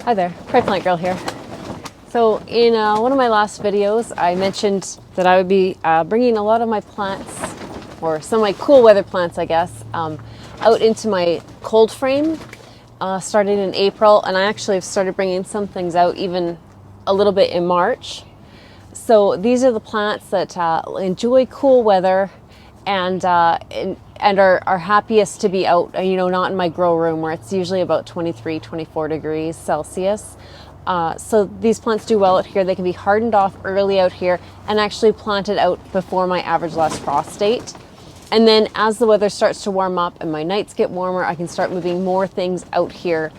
Hi there, Pride Plant Girl here. So in one of my last videos, I mentioned that I would be bringing a lot of my plants, or some of my cool weather plants, I guess, out into my cold frame starting in April, and I actually have started bringing some things out even a little bit in March. So these are the plants that enjoy cool weather and are happiest to be out, not in my grow room where it's usually about 23, 24 degrees Celsius. So these plants do well out here. They can be hardened off early out here and actually planted out before my average last frost date. And then as the weather starts to warm up and my nights get warmer, I can start moving more things out here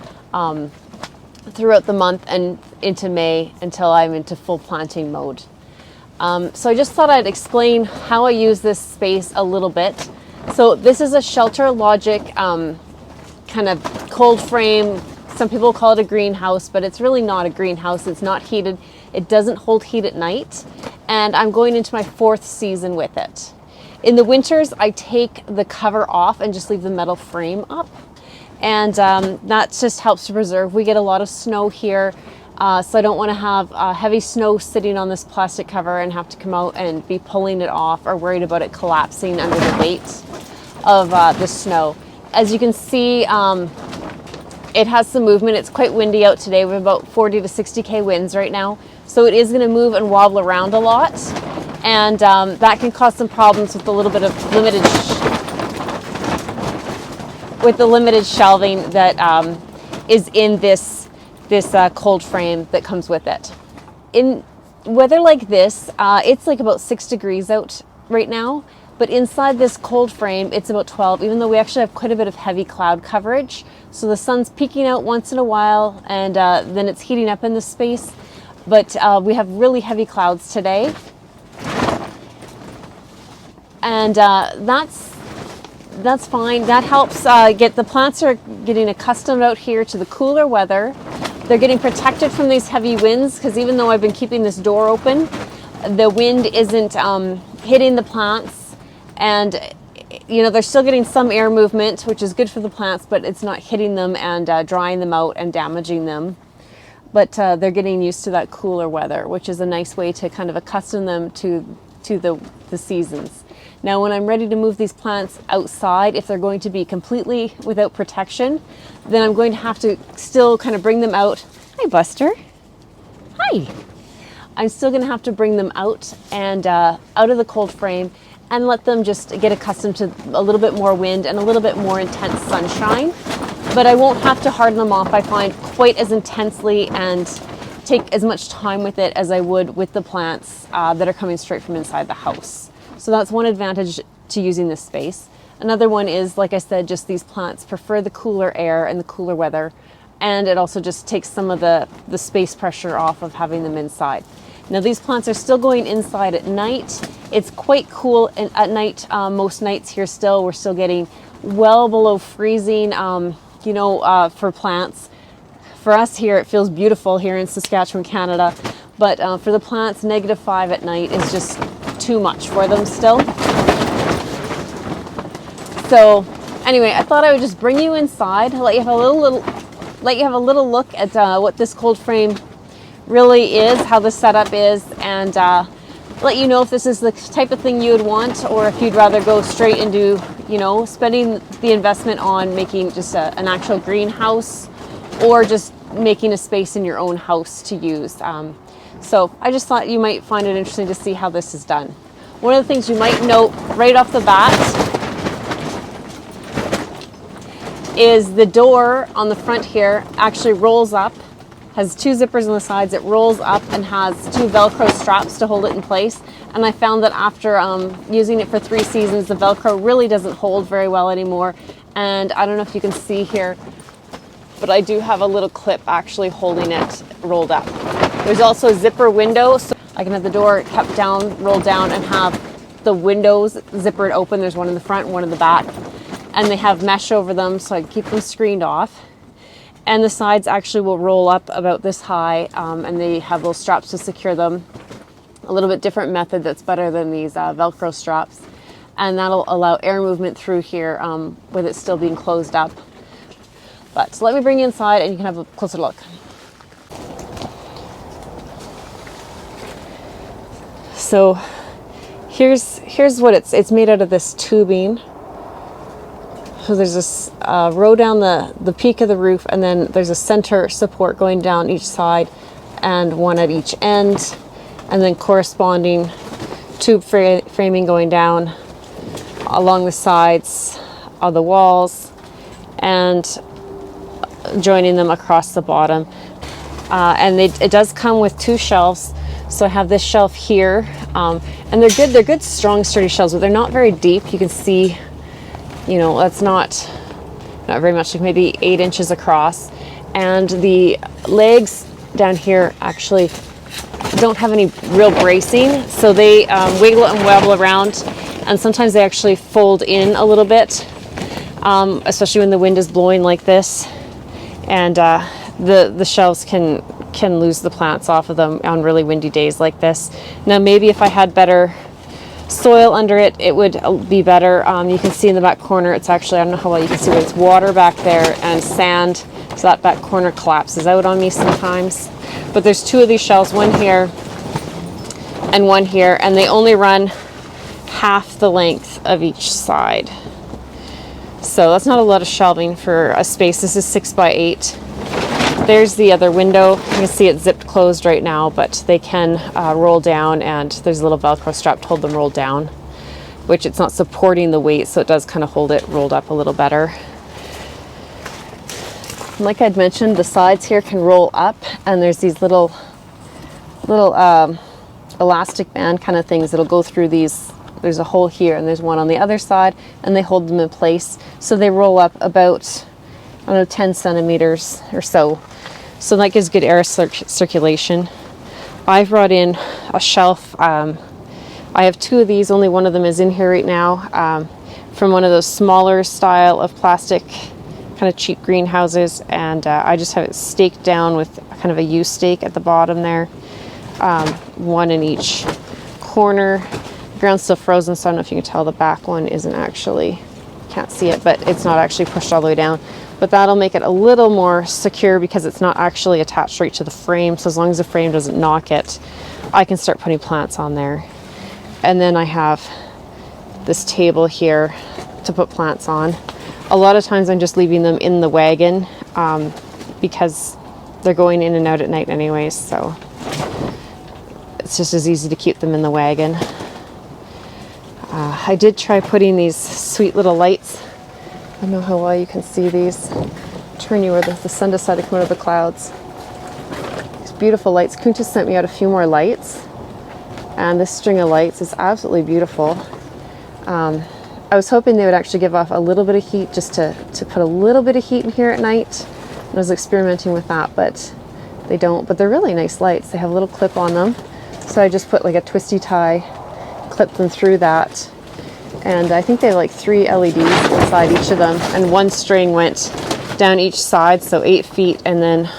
throughout the month and into May until I'm into full planting mode. So I just thought I'd explain how I use this space a little bit. So this is a Shelter Logic kind of cold frame. Some people call it a greenhouse, but it's really not a greenhouse. It's not heated. It doesn't hold heat at night. And I'm going into my 4th season with it. In the winters, I take the cover off and just leave the metal frame up. And that just helps to preserve. We get a lot of snow here. So I don't want to have heavy snow sitting on this plastic cover and have to come out and be pulling it off or worried about it collapsing under the weight of the snow. As you can see, it has some movement. It's quite windy out today. We have about 40 to 60k winds right now. So it is going to move and wobble around a lot. And that can cause some problems with a little bit of limited shelving that is in this cold frame that comes with it. In weather like this, it's like about 6 degrees out right now, but inside this cold frame, it's about 12, even though we actually have quite a bit of heavy cloud coverage. So the sun's peeking out once in a while, and then it's heating up in this space. But we have really heavy clouds today. And that's fine. That helps get the plants are getting accustomed out here to the cooler weather. They're getting protected from these heavy winds because even though I've been keeping this door open, the wind isn't hitting the plants, and they're still getting some air movement, which is good for the plants, but it's not hitting them and drying them out and damaging them. But they're getting used to that cooler weather, which is a nice way to kind of accustom them to the seasons. Now, when I'm ready to move these plants outside, if they're going to be completely without protection, then I'm going to have to still kind of bring them out. Hi, Buster. Hi. I'm still going to have to bring them out and out of the cold frame and let them just get accustomed to a little bit more wind and a little bit more intense sunshine. But I won't have to harden them off, I find, quite as intensely and take as much time with it as I would with the plants that are coming straight from inside the house. So that's one advantage to using this space. Another one is, like I said, just these plants prefer the cooler air and the cooler weather, and it also just takes some of the space pressure off of having them inside. Now these plants are still going inside at night. It's quite cool at night. Most nights here still, we're still getting well below freezing, for plants. For us here, it feels beautiful here in Saskatchewan, Canada, but for the plants, -5 at night is just too much for them still. So anyway, I thought I would just bring you inside, let you have a little look at what this cold frame really is, how the setup is, and let you know if this is the type of thing you would want, or if you'd rather go straight into, spending the investment on making just an actual greenhouse, or just making a space in your own house to use. So I just thought you might find it interesting to see how this is done. One of the things you might note right off the bat is the door on the front here actually rolls up, has 2 zippers on the sides. It rolls up and has 2 Velcro straps to hold it in place. And I found that after using it for 3 seasons, the Velcro really doesn't hold very well anymore. And I don't know if you can see here, but I do have a little clip actually holding it rolled up. There's also a zipper window, so I can have the door kept down, rolled down, and have the windows zippered open. There's one in the front and one in the back. And they have mesh over them, so I can keep them screened off. And the sides actually will roll up about this high, and they have those straps to secure them. A little bit different method that's better than these Velcro straps. And that'll allow air movement through here with it still being closed up. But so let me bring you inside and you can have a closer look. So here's what it's made out of, this tubing. So there's this row down the peak of the roof, and then there's a center support going down each side and one at each end, and then corresponding tube framing going down along the sides of the walls and joining them across the bottom. And it does come with 2 shelves. So I have this shelf here, and they're good, strong, sturdy shelves, but they're not very deep. You can see, you know, that's not very much, like maybe 8 inches across. And the legs down here actually don't have any real bracing, so they wiggle and wobble around, and sometimes they actually fold in a little bit, especially when the wind is blowing like this. And the shelves can lose the plants off of them on really windy days like this. Now maybe if I had better soil under it, it would be better. You can see in the back corner, it's actually, I don't know how well you can see, but it's water back there and sand, so that back corner collapses out on me sometimes. But there's 2 of these shelves, one here and one here, and they only run half the length of each side. So that's not a lot of shelving for a space. This is 6 by 8. There's the other window. You can see it's zipped closed right now, but they can roll down, and there's a little Velcro strap to hold them rolled down, which it's not supporting the weight, so it does kind of hold it rolled up a little better. Like I'd mentioned, the sides here can roll up, and there's these little elastic band kind of things that'll go through these. There's a hole here, and there's one on the other side, and they hold them in place. So they roll up about, I don't know, 10 centimeters or so. So that gives good air circulation. I've brought in a shelf. I have 2 of these. Only one of them is in here right now, from one of those smaller style of plastic, kind of cheap greenhouses. And I just have it staked down with kind of a U stake at the bottom there, one in each corner. The ground's still frozen, so I don't know if you can tell the back one isn't actually, can't see it, but it's not actually pushed all the way down. But that'll make it a little more secure because it's not actually attached right to the frame. So as long as the frame doesn't knock it, I can start putting plants on there. And then I have this table here to put plants on. A lot of times I'm just leaving them in the wagon because they're going in and out at night anyways. So it's just as easy to keep them in the wagon. I did try putting these sweet little lights. I don't know how well you can see these. Turn you where the sun decided to come out of the clouds. These beautiful lights. Quntis sent me out a few more lights, and this string of lights is absolutely beautiful. I was hoping they would actually give off a little bit of heat, just to put a little bit of heat in here at night. And I was experimenting with that, but they don't. But they're really nice lights. They have a little clip on them, so I just put like a twisty tie, clip them through that. And I think they have like 3 LEDs inside each of them, and 1 string went down each side, so 8 feet, and then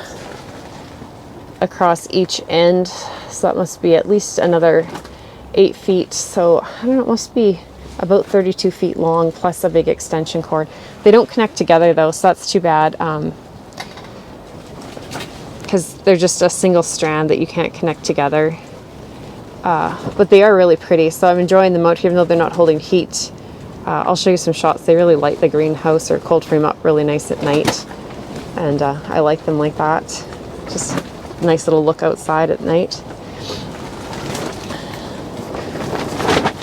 across each end. So that must be at least another 8 feet. So I don't know, it must be about 32 feet long, plus a big extension cord. They don't connect together though, so that's too bad, because they're just a single strand that you can't connect together. But they are really pretty, so I'm enjoying them out here, even though they're not holding heat. I'll show you some shots. They really light the greenhouse or cold frame up really nice at night, and I like them like that. Just a nice little look outside at night.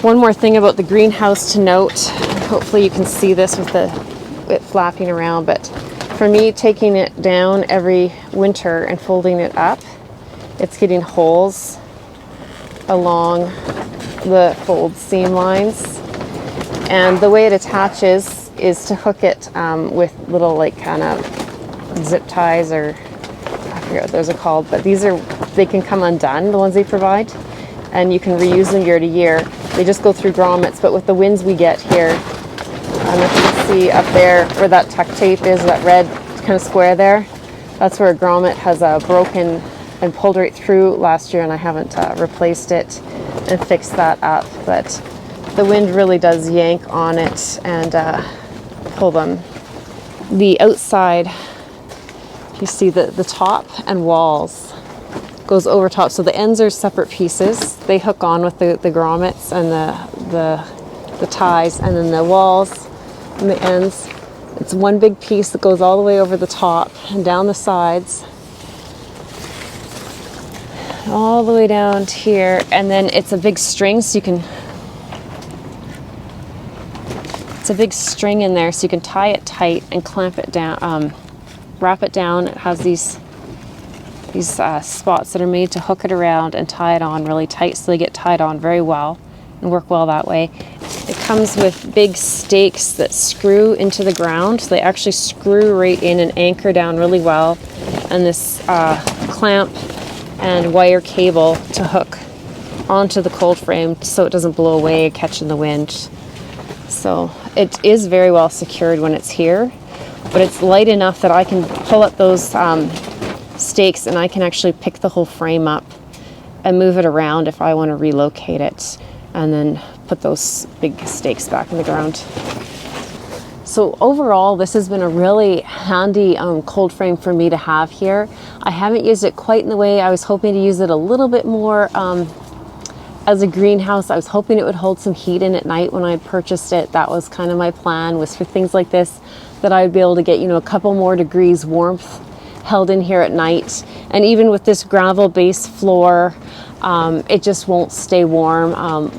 One more thing about the greenhouse to note, hopefully you can see this with it flapping around, but for me, taking it down every winter and folding it up, it's getting holes along the fold seam lines, and the way it attaches is to hook it with little like kind of zip ties, or I forget what those are called, but they can come undone, the ones they provide, and you can reuse them year to year. They just go through grommets, but with the winds we get here, I don't know if you can see up there where that tuck tape is, that red kind of square there, that's where a grommet has broken and pulled right through last year, and I haven't replaced it and fixed that up. But the wind really does yank on it and pull them. The outside, you see the top and walls goes over top. So the ends are separate pieces. They hook on with the grommets and the ties, and then the walls and the ends. It's one big piece that goes all the way over the top and down the sides, all the way down to here, and then it's a big string, so you can, it's a big string in there, so you can tie it tight and clamp it down, wrap it down. It has these spots that are made to hook it around and tie it on really tight, so they get tied on very well and work well that way. It comes with big stakes that screw into the ground. So they actually screw right in and anchor down really well, and this clamp and wire cable to hook onto the cold frame so it doesn't blow away and catch in the wind. So it is very well secured when it's here, but it's light enough that I can pull up those stakes and I can actually pick the whole frame up and move it around if I want to relocate it, and then put those big stakes back in the ground. So overall, this has been a really handy cold frame for me to have here. I haven't used it quite in the way I was hoping to use it, a little bit more as a greenhouse. I was hoping it would hold some heat in at night when I purchased it. That was kind of my plan, was for things like this, that I would be able to get, you know, a couple more degrees warmth held in here at night. And even with this gravel base floor, it just won't stay warm.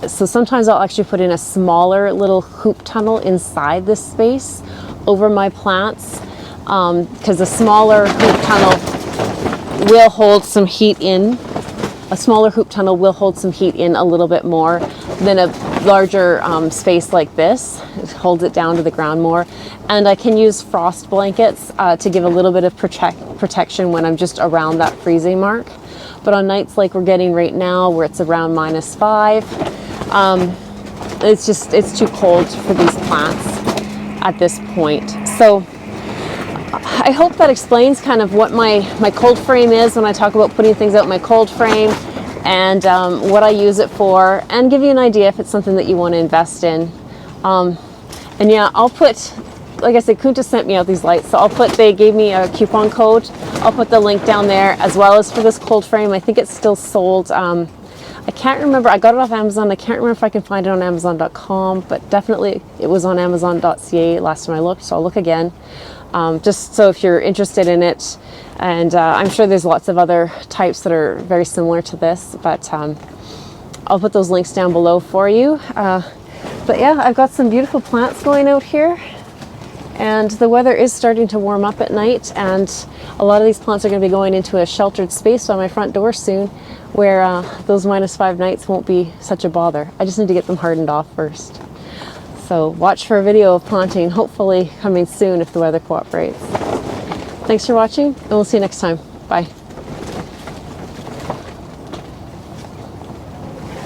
So sometimes I'll actually put in a smaller little hoop tunnel inside this space over my plants, because a smaller hoop tunnel will hold some heat in. A smaller hoop tunnel will hold some heat in a little bit more than a larger space like this. It holds it down to the ground more. And I can use frost blankets to give a little bit of protection when I'm just around that freezing mark. But on nights like we're getting right now, where it's around -5, it's too cold for these plants at this point. So I hope that explains kind of what my cold frame is when I talk about putting things out in my cold frame, and what I use it for, and give you an idea if it's something that you want to invest in. And yeah, I'll put, like I said, Quntis sent me out these lights, so they gave me a coupon code. I'll put the link down there, as well as for this cold frame. I think it's still sold. I can't remember, I got it off Amazon. I can't remember if I can find it on Amazon.com, but definitely it was on Amazon.ca last time I looked, so I'll look again. Just so if you're interested in it, and I'm sure there's lots of other types that are very similar to this, but I'll put those links down below for you. But yeah, I've got some beautiful plants going out here, and the weather is starting to warm up at night, and a lot of these plants are going to be going into a sheltered space by my front door soon, where those -5 nights won't be such a bother. I just need to get them hardened off first. So watch for a video of planting, hopefully coming soon if the weather cooperates. Thanks for watching, and we'll see you next time. Bye.